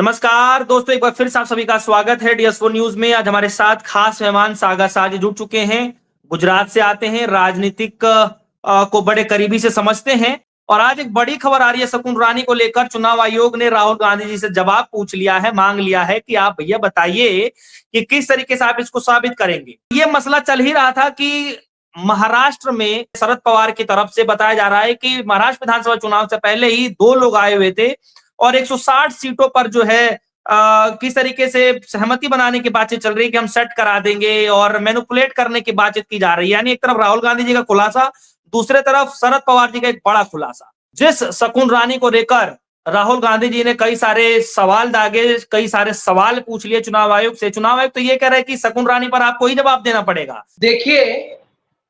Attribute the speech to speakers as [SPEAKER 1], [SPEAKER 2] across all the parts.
[SPEAKER 1] नमस्कार दोस्तों, एक बार फिर से आप सभी का स्वागत है DS4 न्यूज में। आज हमारे साथ खास मेहमान सागा साजी जुड़ चुके हैं। गुजरात से आते हैं, राजनीतिक को बड़े करीबी से समझते हैं और आज एक बड़ी खबर आ रही है शकुन रानी को लेकर। चुनाव आयोग ने राहुल गांधी जी से जवाब पूछ लिया है, मांग लिया है कि आप भैया बताइए कि किस तरीके से आप इसको साबित करेंगे। ये मसला चल ही रहा था कि महाराष्ट्र में शरद पवार की तरफ से बताया जा रहा है कि महाराष्ट्र विधानसभा चुनाव से पहले ही 2 लोग आए हुए थे और 160 सीटों पर जो है किस तरीके से सहमति बनाने की बातचीत चल रही है कि हम सेट करा देंगे और मैनिपुलेट करने की बातचीत की जा रही है। यानी एक तरफ राहुल गांधी जी का खुलासा, दूसरे तरफ शरद पवार जी का एक बड़ा खुलासा। जिस शकुन रानी को लेकर राहुल गांधी जी ने कई सारे सवाल दागे, कई सारे सवाल पूछ लिए चुनाव आयोग से। चुनाव आयोग तो ये कह रहा है कि शकुन रानी पर आपको ही जवाब देना पड़ेगा।
[SPEAKER 2] देखिए,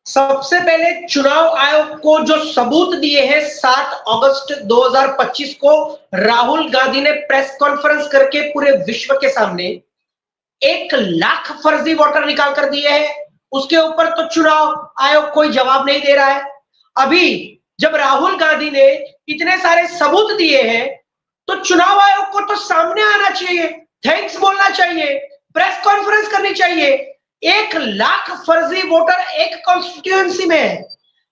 [SPEAKER 2] सबसे पहले चुनाव आयोग को जो सबूत दिए हैं 7 अगस्त 2025 को राहुल गांधी ने प्रेस कॉन्फ्रेंस करके पूरे विश्व के सामने 1 लाख फर्जी वोटर निकाल कर दिए हैं, उसके ऊपर तो चुनाव आयोग कोई जवाब नहीं दे रहा है। अभी जब राहुल गांधी ने इतने सारे सबूत दिए हैं तो चुनाव आयोग को तो सामने आना चाहिए, थैंक्स बोलना चाहिए, प्रेस कॉन्फ्रेंस करनी चाहिए। 1 लाख फर्जी वोटर एक कॉन्स्टिट्यूएंसी में है,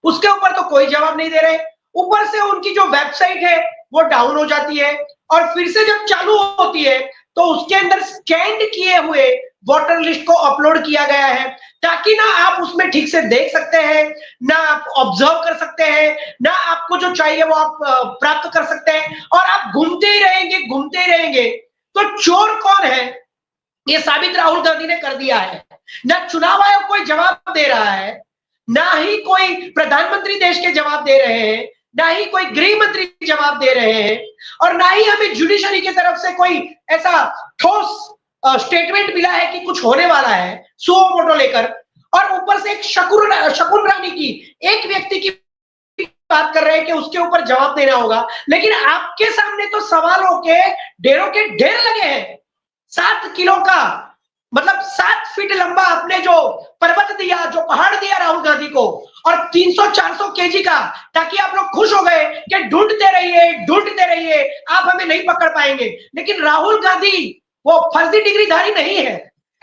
[SPEAKER 2] उसके ऊपर तो कोई जवाब नहीं दे रहे। ऊपर से उनकी जो वेबसाइट है वो डाउन हो जाती है और फिर से जब चालू होती है तो उसके अंदर स्कैन किए हुए वोटर लिस्ट को अपलोड किया गया है ताकि ना आप उसमें ठीक से देख सकते हैं, ना आप ऑब्जर्व कर सकते हैं, ना आपको जो चाहिए वो आप प्राप्त कर सकते हैं और आप घूमते ही रहेंगे। तो चोर कौन है ये साबित राहुल गांधी ने कर दिया है। ना चुनाव आयोग कोई जवाब दे रहा है, ना ही कोई प्रधानमंत्री देश के जवाब दे रहे हैं, ना ही कोई गृह मंत्री जवाब दे रहे हैं और ना ही हमें जुडिशरी की तरफ से कोई ऐसा ठोस स्टेटमेंट मिला है कि कुछ होने वाला है सुओ मोटो लेकर। और ऊपर से एक शकुन रानी की एक व्यक्ति की बात कर रहे हैं कि उसके ऊपर जवाब देना होगा, लेकिन आपके सामने तो सवालों के ढेरों के ढेर लगे हैं। 7 किलो का मतलब 7 फीट लंबा आपने जो पर्वत दिया, जो पहाड़ दिया राहुल गांधी को और 300-400 केजी का, ताकि आप लोग खुश हो गए कि ढूंढते रहिए, आप हमें नहीं पकड़ पाएंगे। लेकिन राहुल गांधी वो फर्जी डिग्रीधारी नहीं है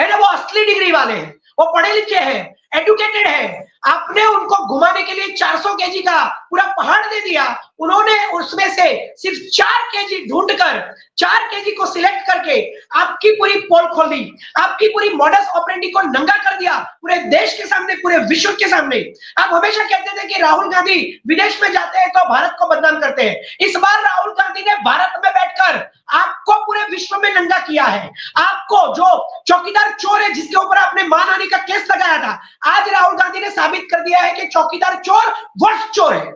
[SPEAKER 2] ना, वो असली डिग्री वाले हैं, वो पढ़े लिखे हैं, एजुकेटेड है। आपने उनको घुमाने के लिए 400 केजी का पूरा पहाड़ दे दिया, उन्होंने उसमें से सिर्फ 4 केजी ढूंढकर 4 केजी को सिलेक्ट करके आपकी पूरी पोल खोल दी, आपकी पूरी मॉडस ऑपरेंडी को नंगा कर दिया पूरे देश के सामने, पूरे विश्व के सामने। आप हमेशा कहते थे कि राहुल गांधी विदेश में जाते हैं तो भारत को बदनाम करते हैं। इस बार राहुल गांधी ने भारत में बैठकर आपको पूरे विश्व में नंगा किया है। आपको जो चौकीदार चोर है जिसके ऊपर आपने मानहानि का केस लगाया था, आज राहुल गांधी ने साबित कर दिया है कि चौकीदार चोर वर्ष चोर है।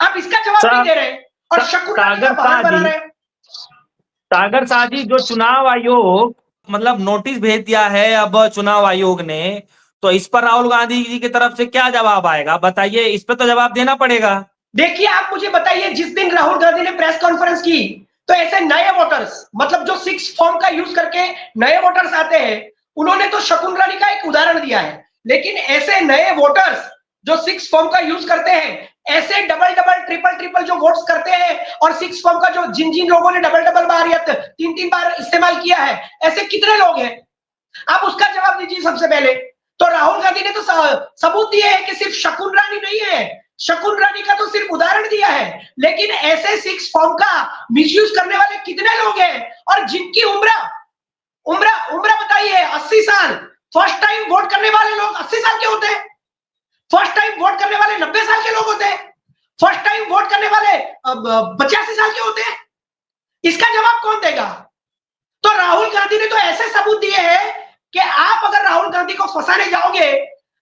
[SPEAKER 2] आप इसका जवाब नहीं दे रहे और शकुन रानी का बहाना बना रहे हैं।
[SPEAKER 1] सागर साजी, जो चुनाव आयोग मतलब नोटिस भेज दिया है अब चुनाव आयोग ने, तो इस पर राहुल गांधी जी की तरफ से क्या जवाब आएगा बताइए, इस पर तो जवाब देना पड़ेगा।
[SPEAKER 2] देखिए, आप मुझे बताइए, जिस दिन राहुल गांधी ने प्रेस कॉन्फ्रेंस की तो ऐसे नए वोटर्स, मतलब जो 6 फॉर्म का यूज करके नए वोटर्स आते हैं, उन्होंने तो शकुन रानी का एक उदाहरण दिया है। लेकिन ऐसे नए वोटर्स जो 6 फॉर्म का यूज करते हैं, ऐसे डबल ट्रिपल जो वोट्स करते हैं और 6 फॉर्म का जो जिन लोगों ने डबल बार या 3 बार इस्तेमाल किया है, ऐसे कितने लोग हैं? आप उसका जवाब दीजिए सबसे पहले। तो राहुल गांधी ने तो सबूत दिए है कि सिर्फ शकुन रानी नहीं है, शकुन रानी का तो सिर्फ उदाहरण दिया है, लेकिन ऐसे 6 फॉर्म का मिसयूज करने वाले कितने लोग हैं और जिनकी उम्र बताइए 80 साल। फर्स्ट टाइम वोट करने वाले लोग 80 साल के होते हैं, फर्स्ट टाइम वोट करने वाले 90 साल के लोग होते हैं, फर्स्ट टाइम वोट करने वाले 85 साल के होते हैं। इसका जवाब कौन देगा? तो राहुल गांधी ने तो ऐसे सबूत दिए हैं कि आप अगर राहुल गांधी को फंसाने जाओगे,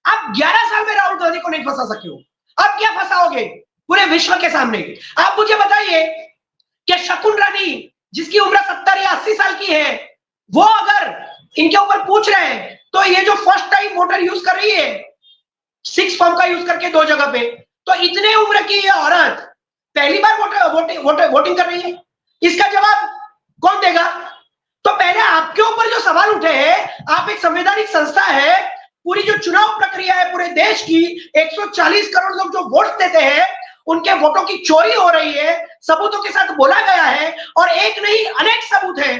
[SPEAKER 2] आप 11 साल में राहुल गांधी को नहीं फंसा सके हो, आप क्या फंसाओगे पूरे विश्व के सामने? आप मुझे बताइए कि शकुन रानी जिसकी उम्र 70 या 80 साल की है, वो अगर इनके ऊपर पूछ रहे हैं तो ये जो फर्स्ट टाइम वोटर यूज कर रही है 6 फॉर्म का यूज करके 2 जगह पे, तो इतने उम्र की ये औरत पहली बार वोटिंग कर रही है, इसका जवाब कौन देगा? तो पहले आपके ऊपर जो सवाल उठे हैं, आप एक संवैधानिक संस्था है, पूरी जो चुनाव प्रक्रिया है पूरे देश की, 140 करोड़ लोग जो वोट देते हैं, उनके वोटों की चोरी हो रही है, सबूतों के साथ बोला गया है और एक नहीं अनेक सबूत हैं।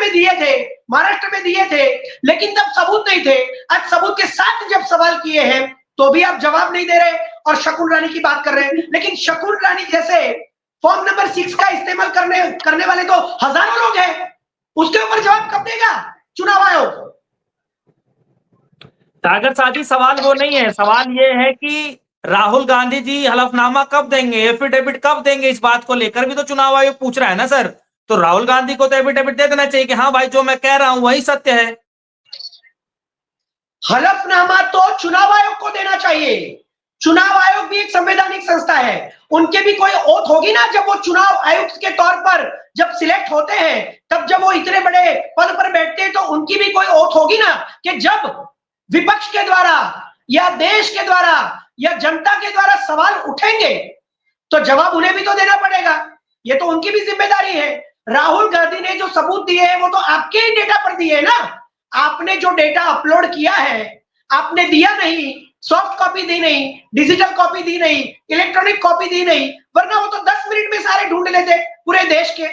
[SPEAKER 2] में दिए थे, महाराष्ट्र में दिए थे, लेकिन तब सबूत नहीं थे। आज सबूत के साथ जब सवाल किए हैं तो भी आप जवाब नहीं दे रहे और शकुन रानी की बात कर रहे हैं। लेकिन शकुन रानी जैसे फॉर्म नंबर 6 का इस्तेमाल करने वाले तो हजारों लोग हैं, उसके ऊपर जवाब कब देगा चुनाव आयोग?
[SPEAKER 1] सागर साजी, सवाल वो नहीं है, सवाल ये है कि राहुल गांधी जी हलफनामा कब देंगे, एफिडेविट कब देंगे, इस बात को लेकर भी तो चुनाव आयोग पूछ रहा है ना सर। तो राहुल गांधी को तो एफिडेविट दे देना चाहिए कि हाँ भाई जो मैं कह रहा हूं वही सत्य है।
[SPEAKER 2] हलफनामा तो चुनाव आयोग को देना चाहिए। चुनाव आयोग भी एक संवैधानिक संस्था है, उनके भी कोई ओथ होगी ना। जब वो चुनाव आयुक्त के तौर पर जब सिलेक्ट होते हैं, तब जब वो इतने बड़े पद पर बैठते हैं, तो उनकी भी कोई ओथ होगी ना कि जब विपक्ष के द्वारा या देश के द्वारा या जनता के द्वारा सवाल उठेंगे तो जवाब उन्हें भी तो देना पड़ेगा। ये तो उनकी भी जिम्मेदारी है। राहुल गांधी ने जो सबूत दिए हैं वो तो आपके ही डेटा पर दिए है ना। आपने जो डेटा अपलोड किया है, आपने दिया नहीं, सॉफ्ट कॉपी दी नहीं, डिजिटल कॉपी दी नहीं, इलेक्ट्रॉनिक कॉपी दी नहीं, वरना वो तो 10 मिनट में सारे ढूंढ लेते पूरे देश के।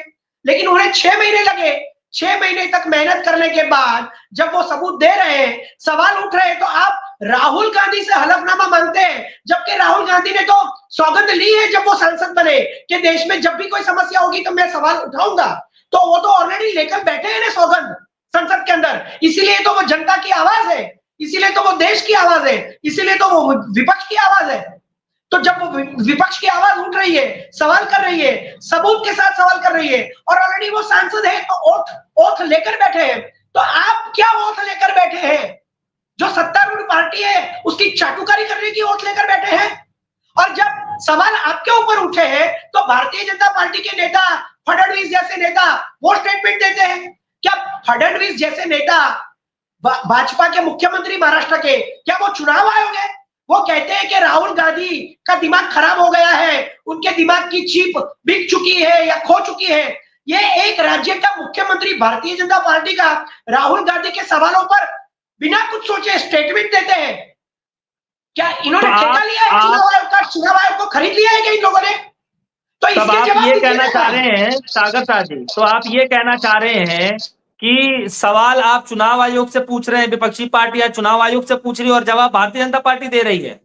[SPEAKER 2] लेकिन उन्हें 6 महीने लगे। 6 महीने तक मेहनत करने के बाद जब वो सबूत दे रहे हैं, सवाल उठ रहे हैं, तो आप राहुल गांधी से हलफनामा मांगते हैं, जबकि राहुल गांधी ने तो सौगंध ली है जब वो सांसद बने कि देश में जब भी कोई समस्या होगी तो मैं सवाल उठाऊंगा। तो वो तो ऑलरेडी लेकर बैठे हैं ना सौगंध संसद के अंदर। इसीलिए तो वो जनता की आवाज है, इसीलिए तो वो देश की आवाज है, इसीलिए तो वो विपक्ष की आवाज है। तो जब वो विपक्ष की आवाज उठ रही है, सवाल कर रही है, सबूत के साथ सवाल कर रही है, और ऑलरेडी वो सांसद है तो ओथ लेकर बैठे हैं, तो आप क्या ओथ लेकर बैठे हैं? जो सत्तारूढ़ पार्टी है उसकी चाटुकारी करने की ओथ लेकर बैठे हैं। और जब सवाल आपके ऊपर उठे हैं तो भारतीय जनता पार्टी के नेता, फडणवीस जैसे नेता वो स्टेटमेंट देते हैं। क्या फडणवीस जैसे नेता, भाजपा के मुख्यमंत्री महाराष्ट्र के, क्या वो चुनाव आयोग है? वो कहते हैं कि राहुल गांधी का दिमाग खराब हो गया है, उनके दिमाग की चिप बिक चुकी है या खो चुकी है। ये एक राज्य का मुख्यमंत्री भारतीय जनता पार्टी का राहुल गांधी के सवालों पर बिना कुछ सोचे स्टेटमेंट देते हैं। क्या इन्होंने ठेका लिया है चुनाव आयोग का? चुनाव आयोग को खरीद लिया है क्या इन लोगों ने? तो
[SPEAKER 1] इसके जवाब ये कहना चाह रहे हैं सागर साजी, तो आप ये कहना चाह रहे हैं कि सवाल आप चुनाव आयोग से पूछ रहे हैं, विपक्षी पार्टी या चुनाव आयोग से पूछ रही है, और जवाब भारतीय जनता पार्टी दे रही है।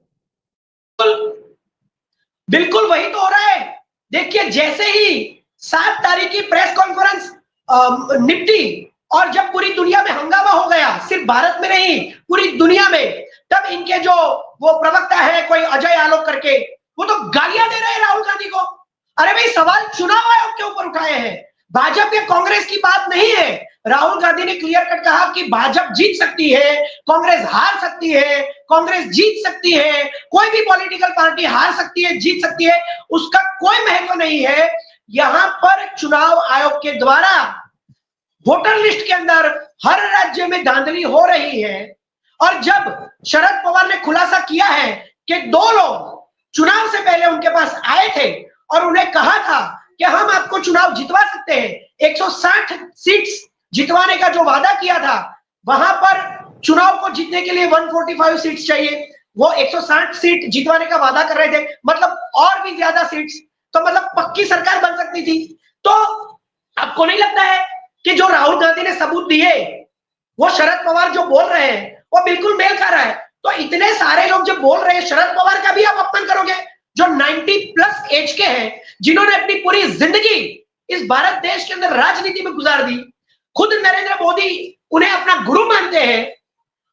[SPEAKER 2] बिल्कुल वही तो हो रहा है। देखिए, जैसे ही 7 तारीख की प्रेस कॉन्फ्रेंस निपटी और जब पूरी दुनिया में हंगामा हो गया, सिर्फ भारत में नहीं पूरी दुनिया में, तब इनके जो वो प्रवक्ता है कोई अजय आलोक करके, वो तो गालियां दे रहे हैं राहुल गांधी को। अरे भाई, सवाल चुनाव आयोग के ऊपर उठाए हैं, भाजपा या कांग्रेस की बात नहीं है। राहुल गांधी ने क्लियर कट कहा कि भाजपा जीत सकती है, कांग्रेस हार सकती है, कांग्रेस जीत सकती है, कोई भी पॉलिटिकल पार्टी हार सकती है, जीत सकती है, उसका कोई महत्व नहीं है। यहां पर चुनाव आयोग के द्वारा वोटर लिस्ट के अंदर हर राज्य में धांधली हो रही है। और जब शरद पवार ने खुलासा किया है कि 2 लोग चुनाव से पहले उनके पास आए थे और उन्हें कहा था कि हम आपको चुनाव जितवा सकते हैं, 160 सीट्स जितवाने का जो वादा किया था, वहां पर चुनाव को जीतने के लिए 145 सीट्स चाहिए, वो 160 सीट जितवाने का वादा कर रहे थे, मतलब और भी ज्यादा सीट्स, तो मतलब पक्की सरकार बन सकती थी। तो आपको नहीं लगता है कि जो राहुल गांधी ने सबूत दिए, वो शरद पवार जो बोल रहे हैं वो बिल्कुल मेल खा रहा है? तो इतने सारे लोग जब बोल रहे हैं, शरद पवार का भी आप अपमान करोगे, जो 90+ एज के हैं, जिन्होंने अपनी पूरी जिंदगी इस भारत देश के अंदर राजनीति में गुजार दी, खुद नरेंद्र मोदी उन्हें अपना गुरु मानते हैं,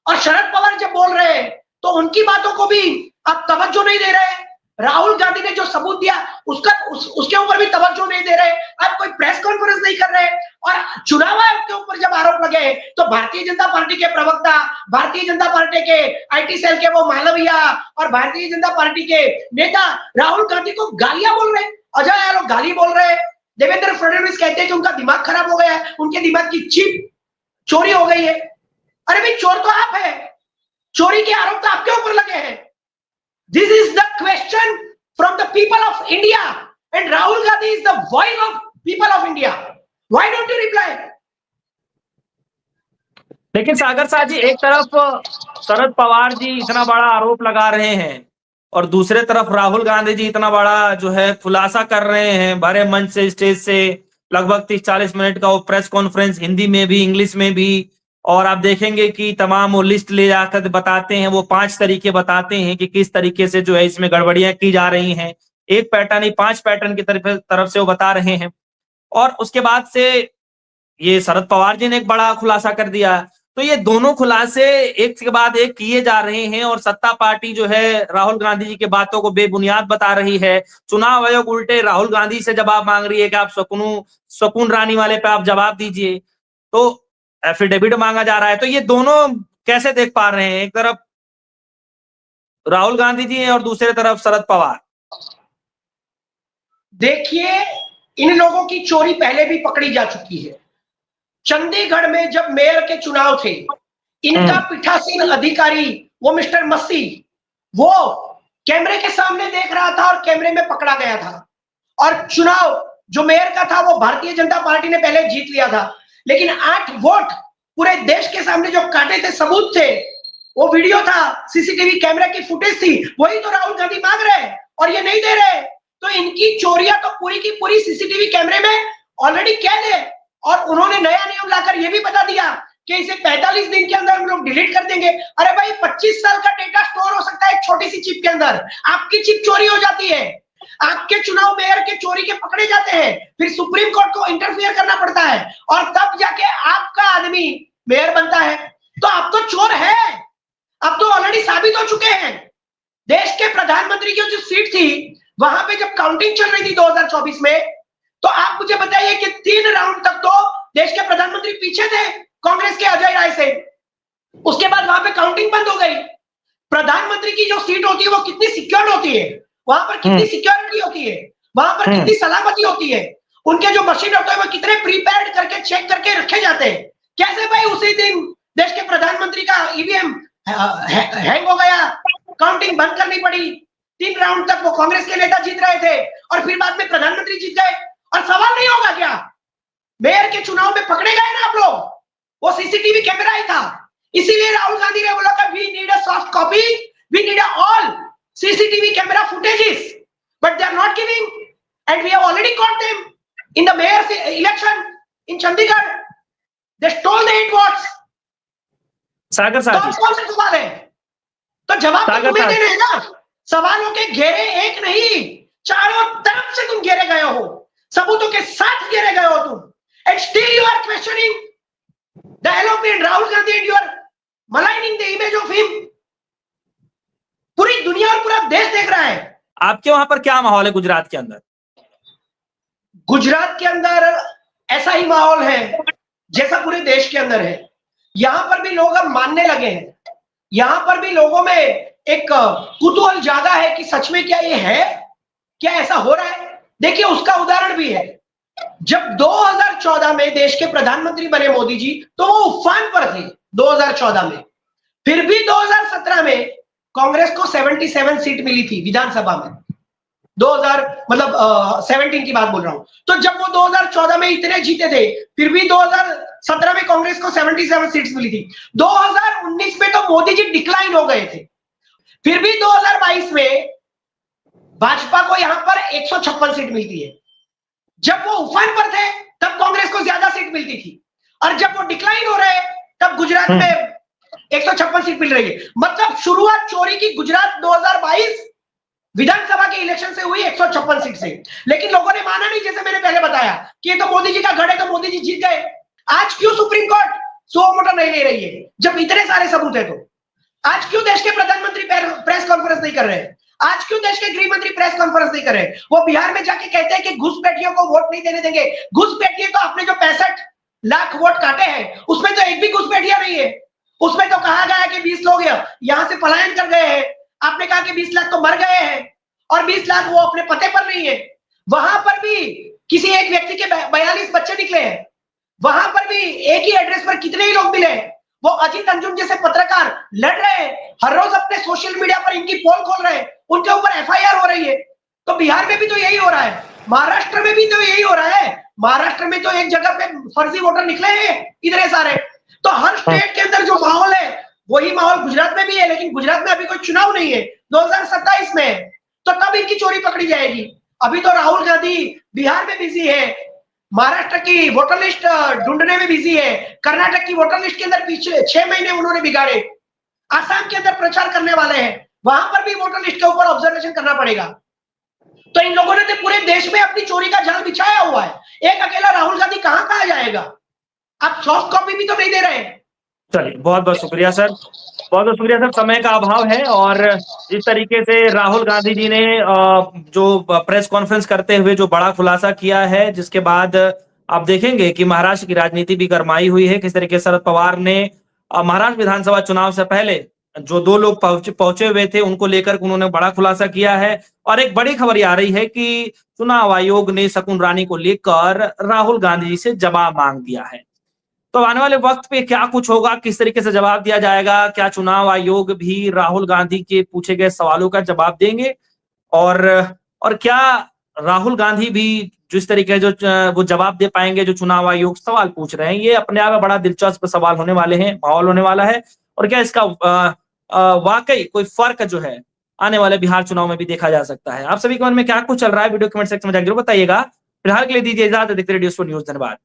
[SPEAKER 2] और शरद पवार जब बोल रहे हैं तो उनकी बातों को भी आप तवज्जो नहीं दे रहे। राहुल गांधी ने जो सबूत दिया उसके ऊपर भी तवज्जो नहीं दे रहे। आप कोई प्रेस कॉन्फ्रेंस नहीं कर रहे, और चुनाव आयोग के ऊपर जब आरोप लगे तो भारतीय जनता पार्टी के प्रवक्ता, भारतीय जनता पार्टी के आईटी सेल के वो मालविया और भारतीय जनता पार्टी के नेता राहुल गांधी को गालियां बोल रहे, अजय आलोक गाली बोल रहे, देवेंद्र फडणवीस कहते हैं कि उनका दिमाग खराब हो गया है, उनके दिमाग की चिप चोरी हो गई है। अरे भाई, चोर तो आप है, चोरी के आरोप तो आपके ऊपर लगे हैं। This is the question from the people of India, and Rahul Gandhi is the voice of people of India. Why don't you reply?
[SPEAKER 1] लेकिन सागर साहब जी, एक तरफ शरद पवार जी इतना बड़ा आरोप लगा रहे हैं और दूसरे तरफ राहुल गांधी जी इतना बड़ा जो है खुलासा कर रहे हैं भरे मंच से, स्टेज से, लगभग 30-40 मिनट का वो प्रेस कॉन्फ्रेंस, हिंदी में भी, इंग्लिश में भी। और आप देखेंगे कि तमाम वो लिस्ट ले जाकर बताते हैं, वो 5 तरीके बताते हैं कि किस तरीके से जो है इसमें गड़बड़ियां की जा रही हैं। एक पैटर्न नहीं, 5 पैटर्न की तरफ से वो बता रहे हैं। और उसके बाद से ये शरद पवार जी ने एक बड़ा खुलासा कर दिया। तो ये दोनों खुलासे एक के बाद एक किए जा रहे हैं और सत्ता पार्टी जो है राहुल गांधी जी की बातों को बेबुनियाद बता रही है। चुनाव आयोग उल्टे राहुल गांधी से जवाब मांग रही है कि आप शकुन रानी वाले पे आप जवाब दीजिए। तो एफिडेविट मांगा जा रहा है। तो ये दोनों कैसे देख पा रहे हैं? एक तरफ राहुल गांधी जी हैं और दूसरी तरफ शरद पवार।
[SPEAKER 2] देखिए, इन लोगों की चोरी पहले भी पकड़ी जा चुकी है। चंडीगढ़ में जब मेयर के चुनाव थे, इनका पीठासीन अधिकारी वो मिस्टर मस्सी, वो कैमरे के सामने देख रहा था और कैमरे में पकड़ा गया था। और चुनाव जो मेयर का था वो भारतीय जनता पार्टी ने पहले जीत लिया था, लेकिन 8 वोट पूरे देश के सामने जो काटे थे, सबूत थे, वो वीडियो था, सीसीटीवी कैमरा की फुटेज थी, वही तो राहुल गांधी मांग रहे हैं और ये नहीं दे रहे। तो इनकी चोरियां तो पूरी की पूरी सीसीटीवी कैमरे में ऑलरेडी कैद है। और उन्होंने नया नियम लाकर यह भी बता दिया कि इसे 45 दिन के अंदर हम लोग डिलीट कर देंगे। अरे भाई, 25 साल का डेटा स्टोर हो सकता है एक छोटी सी चिप के अंदर। आपकी चिप चोरी हो जाती है, आपके चुनाव मेयर के चोरी के पकड़े जाते हैं, फिर सुप्रीम कोर्ट को इंटरफियर करना पड़ता है और तब जाके आपका आदमी मेयर बनता है। तो आप तो चोर है, अब तो ऑलरेडी साबित हो चुके हैं। देश के प्रधानमंत्री की जो सीट थी, वहां पे जब काउंटिंग चल रही थी 2024 में, तो आप मुझे बताइए कि 3 राउंड तक तो देश के प्रधानमंत्री पीछे थे कांग्रेस के अजय राय से। उसके बाद वहां पे काउंटिंग बंद हो गई। प्रधानमंत्री की जो सीट होती है वो कितनी सिक्योर्ड होती है, वहां पर कितनी सिक्योरिटी होती है, वहां पर कितनी सलामती होती है, उनके जो मशीन होते हैं वो कितने प्रीपेयर्ड करके चेक करके रखे जाते हैं। कैसे भाई उसी दिन देश के प्रधानमंत्री का ईवीएम हैंग हो गया, काउंटिंग बंद करनी पड़ी। 3 राउंड तक वो कांग्रेस के नेता जीत रहे थे और फिर बाद में प्रधानमंत्री जीत गए। और सवाल नहीं होगा क्या, मेयर के चुनाव में पकड़े गए ना आप लोग, वो सीसीटीवी कैमरा ही था। इसीलिए राहुल गांधी ने बोला कि we need a soft copy, we need all CCTV camera footages, but they are not giving and we have already caught them in the mayor election in Chandigarh. They stole the 8 votes.
[SPEAKER 1] Sagar साहब,
[SPEAKER 2] तो कौन सा सवाल है? तो जवाब तो तुम्हें देना है ना। सवालों के घेरे एक नहीं, चारों तरफ से तुम घेरे गए हो, सबूतों के साथ घेरे गए हो तुम, and still you are questioning the LOP and Rahul Gandhi and you are maligning the image of him। पूरी दुनिया और पूरा देश देख रहा है।
[SPEAKER 1] आपके वहां पर क्या माहौल है गुजरात के अंदर?
[SPEAKER 2] गुजरात के अंदर ऐसा ही माहौल है जैसा पूरे देश के अंदर है। यहां पर भी लोग अब मानने लगे हैं, यहां पर भी लोगों में एक कुतूहल जागा है कि सच में क्या ये है, क्या ऐसा हो रहा है। देखिए, उसका उदाहरण भी है। जब 2014 में देश के प्रधानमंत्री बने मोदी जी, तो वो उफान पर थे 2014 में। फिर भी 2017 में कांग्रेस को 77 सीट मिली थी विधानसभा में। 17 की बात बोल रहा हूं। तो जब वो 2014 में इतने जीते थे, फिर भी 2017 में कांग्रेस को 77 सीट्स मिली थी। 2019 में तो मोदी जी डिक्लाइन हो गए थे। फिर भी 2022 में भाजपा को यहां पर 156 सीट मिलती है। जब वो उफान पर थे तब कांग्रेस को ज्यादा सीट मिलती थी, और जब वो डिक्लाइन हो रहे तब गुजरात में 156 सीट मिल रही है। मतलब शुरुआत चोरी की गुजरात 2022 विधानसभा के इलेक्शन से हुई 156 सीट से। लेकिन लोगों ने माना नहीं, जैसे मैंने पहले बताया कि ये तो मोदी जी का गढ़ है, तो मोदी जी जीत गए। आज क्यों सुप्रीम कोर्ट सो मोटा नहीं ले रही है जब इतने सारे सबूत है? तो आज क्यों देश के प्रधानमंत्री प्रेस कॉन्फ्रेंस नहीं कर रहे हैं? आज क्यों देश के गृह मंत्री प्रेस कॉन्फ्रेंस नहीं कर रहे? वो बिहार में जाके कहते हैं कि घुसपैठियों को वोट नहीं देने देंगे। घुसपैठिए तो आपने जो 65 लाख वोट काटे हैं, उसमें तो एक भी घुसपैठिया नहीं है। उसमें तो कहा गया कि 20 लोग यहां से पलायन कर गए हैं। आपने कहा कि 20 लाख तो मर गए हैं और 20 लाख वो अपने पते पर नहीं है। वहां पर भी किसी एक व्यक्ति के 42 बच्चे निकले हैं। वहां पर भी एक ही एड्रेस पर कितने ही लोग मिले हैं। वो अजीत अंजुम जैसे पत्रकार लड़ रहे हैं, हर रोज अपने सोशल मीडिया पर इनकी पोल खोल रहे हैं, उनके ऊपर एफआईआर हो रही है। तो बिहार में भी तो यही हो रहा है, महाराष्ट्र में भी तो यही हो रहा है। महाराष्ट्र में तो एक जगह पे फर्जी वोटर निकले हैं इतने सारे। तो हर स्टेट के अंदर जो माहौल है वही माहौल गुजरात में भी है। लेकिन गुजरात में अभी कोई चुनाव नहीं है, 2027 में, तो तब इनकी चोरी पकड़ी जाएगी। अभी तो राहुल गांधी बिहार में बिजी है, महाराष्ट्र की वोटर लिस्ट ढूंढने में बिजी है, कर्नाटक की वोटर लिस्ट के अंदर पिछले 6 महीने उन्होंने बिगाड़े, आसाम के अंदर प्रचार करने वाले हैं, वहां पर भी वोटर लिस्ट के ऊपर ऑब्जर्वेशन करना पड़ेगा। तो इन लोगों ने तो पूरे देश में अपनी चोरी का जाल बिछाया हुआ है। एक अकेला राहुल गांधी कहां कहां जाएगा? आप सॉफ्ट कॉपी भी तो नहीं दे रहे हैं।
[SPEAKER 1] चलिए, बहुत बहुत शुक्रिया सर, बहुत बहुत शुक्रिया सर। समय का अभाव है और इस तरीके से राहुल गांधी जी ने जो प्रेस कॉन्फ्रेंस करते हुए जो बड़ा खुलासा किया है, जिसके बाद आप देखेंगे कि महाराष्ट्र की राजनीति भी गरमाई हुई है। किस तरीके से शरद पवार ने महाराष्ट्र विधानसभा चुनाव से पहले जो 2 लोग पहुंचे हुए थे उनको लेकर उन्होंने बड़ा खुलासा किया है। और एक बड़ी खबर ये आ रही है कि चुनाव आयोग ने शकुन रानी को लेकर राहुल गांधी जी से जवाब मांग दिया है। तो आने वाले वक्त पे क्या कुछ होगा, किस तरीके से जवाब दिया जाएगा, क्या चुनाव आयोग भी राहुल गांधी के पूछे गए सवालों का जवाब देंगे, और क्या राहुल गांधी भी जिस तरीके जो वो जवाब दे पाएंगे जो चुनाव आयोग सवाल पूछ रहे हैं, ये अपने आप में बड़ा दिलचस्प सवाल होने वाले हैं, माहौल होने वाला है। और क्या इसका वाकई कोई फर्क जो है आने वाले बिहार चुनाव में भी देखा जा सकता है। आप सभी के मन में क्या कुछ चल रहा है, वीडियो कमेंट सेक्शन में जाकर जरूर बताइएगा। फिलहाल के लिए दीजिए इजाजत, देखते रहिए DS4 न्यूज़। धन्यवाद।